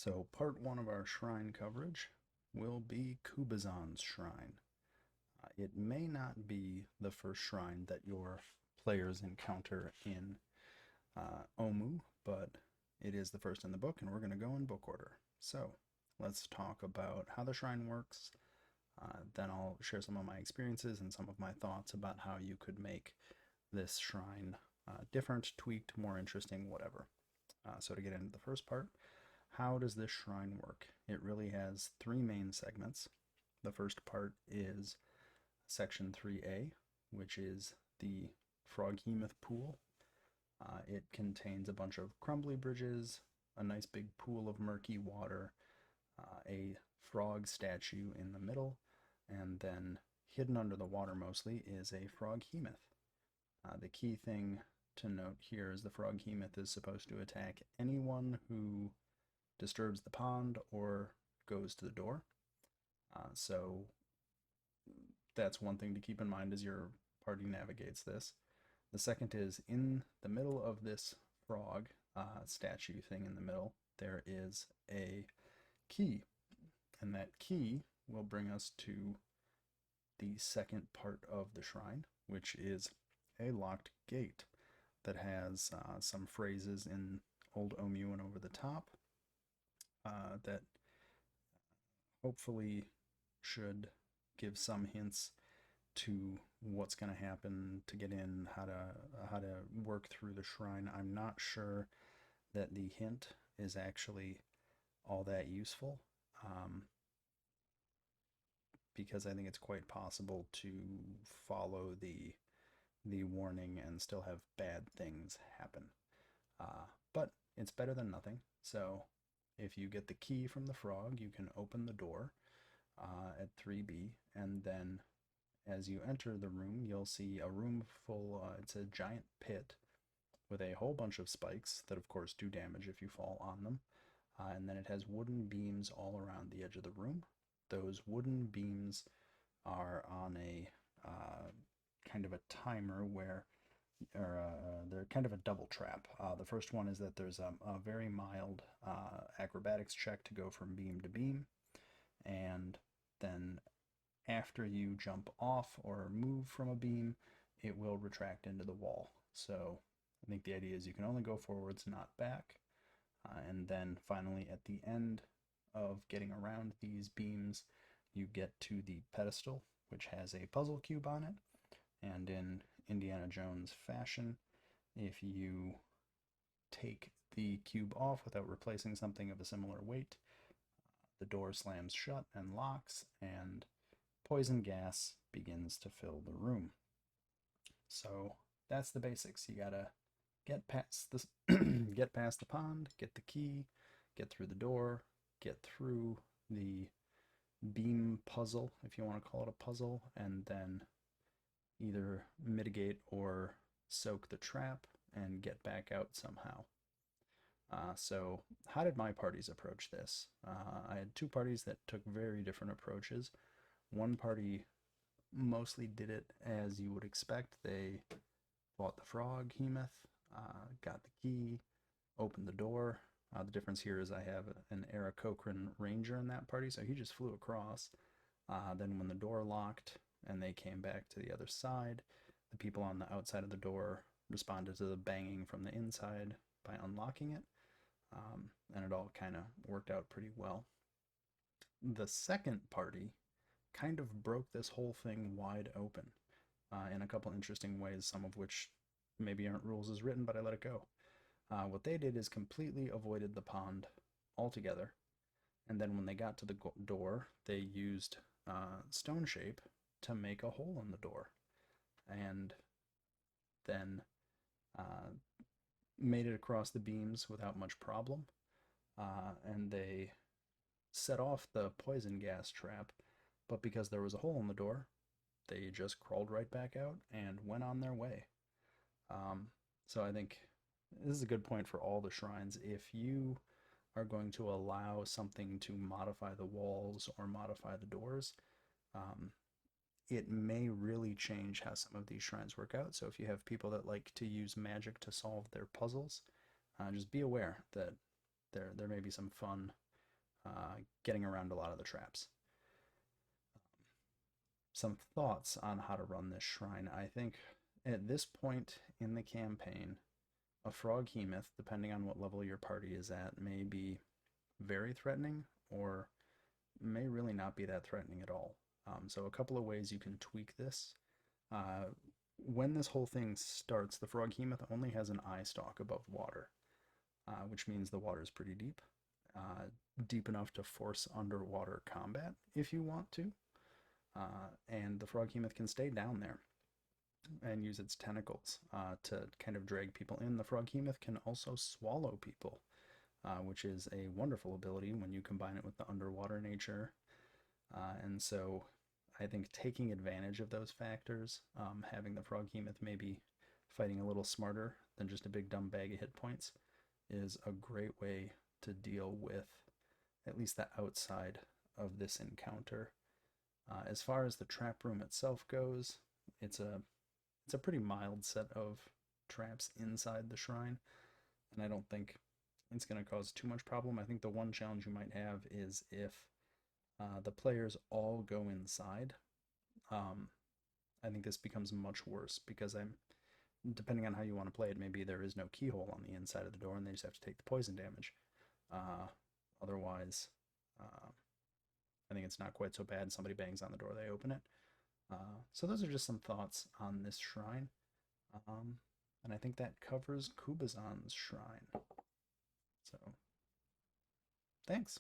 So part one of our shrine coverage will be Kubazan's shrine. It may not be the first shrine that your players encounter in Omu, but it is the first in the book, and we're going to go in book order. So let's talk about how the shrine works. Then I'll share some of my experiences and some of my thoughts about how you could make this shrine different, tweaked, more interesting, whatever. So to get into the first part, how does this shrine work? It really has three main segments. The first part is section 3A, which is the Froghemoth pool. It contains a bunch of crumbly bridges, a nice big pool of murky water, a frog statue in the middle, and then hidden under the water mostly is a Froghemoth. The key thing to note here is the Froghemoth is supposed to attack anyone who disturbs the pond or goes to the door. So that's one thing to keep in mind as your party navigates this. The second is in the middle of this frog statue thing in the middle, there is a key, and that key will bring us to the second part of the shrine, which is a locked gate that has some phrases in Old Omuan over the top that hopefully should give some hints to what's going to happen to get in, how to work through the shrine. I'm not sure that the hint is actually all that useful, because I think it's quite possible to follow the warning and still have bad things happen. But it's better than nothing. So if you get the key from the frog, you can open the door at 3B, and then as you enter the room, you'll see a room full, it's a giant pit with a whole bunch of spikes that, of course, do damage if you fall on them. And then it has wooden beams all around the edge of the room. Those wooden beams are on a kind of a timer where, they're kind of a double trap. The first one is that there's a very mild acrobatics check to go from beam to beam, and then after you jump off or move from a beam, it will retract into the wall. So I think the idea is you can only go forwards, not back. And then finally, at the end of getting around these beams, you get to the pedestal, which has a puzzle cube on it. And in Indiana Jones fashion, if you take the cube off without replacing something of a similar weight, the door slams shut and locks, and poison gas begins to fill the room. So that's the basics. You gotta get past this, get past the pond, get the key, get through the door, get through the beam puzzle, if you want to call it a puzzle, and then either mitigate or soak the trap and get back out somehow. So how did my parties approach this? I had two parties that took very different approaches. One party mostly did it as you would expect. They fought the Froghemoth, got the key, opened the door. The difference here is I have an Aarakocra ranger in that party, so he just flew across. Then when the door locked and they came back to the other side, the people on the outside of the door responded to the banging from the inside by unlocking it, and it all kind of worked out pretty well. The second party kind of broke this whole thing wide open in a couple interesting ways, some of which maybe aren't rules as written, but I let it go. What they did is completely avoided the pond altogether, and then when they got to the door, they used stone shape to make a hole in the door, and then made it across the beams without much problem, and they set off the poison gas trap, but because there was a hole in the door, they just crawled right back out and went on their way. So I think this is a good point for all the shrines. If you are going to allow something to modify the walls or modify the doors, it may really change how some of these shrines work out. So if you have people that like to use magic to solve their puzzles, just be aware that there may be some fun getting around a lot of the traps. Some thoughts on how to run this shrine. I think at this point in the campaign, a froghemoth, depending on what level your party is at, may be very threatening or may really not be that threatening at all. So a couple of ways you can tweak this. Uh, when this whole thing starts, the froghemoth only has an eye stalk above water, which means the water is pretty deep. Deep enough to force underwater combat if you want to. And the froghemoth can stay down there and use its tentacles to kind of drag people in. The froghemoth can also swallow people, which is a wonderful ability when you combine it with the underwater nature. And so I think taking advantage of those factors, having the froghemoth maybe fighting a little smarter than just a big dumb bag of hit points, is a great way to deal with at least the outside of this encounter. As far as the trap room itself goes, it's a pretty mild set of traps inside the shrine, and I don't think it's going to cause too much problem. I think the one challenge you might have is if the players all go inside. I think this becomes much worse because depending on how you want to play it, maybe there is no keyhole on the inside of the door and they just have to take the poison damage. Otherwise, I think it's not quite so bad. Somebody bangs on the door, they open it. So those are just some thoughts on this shrine. And I think that covers Kubazan's shrine. So, thanks.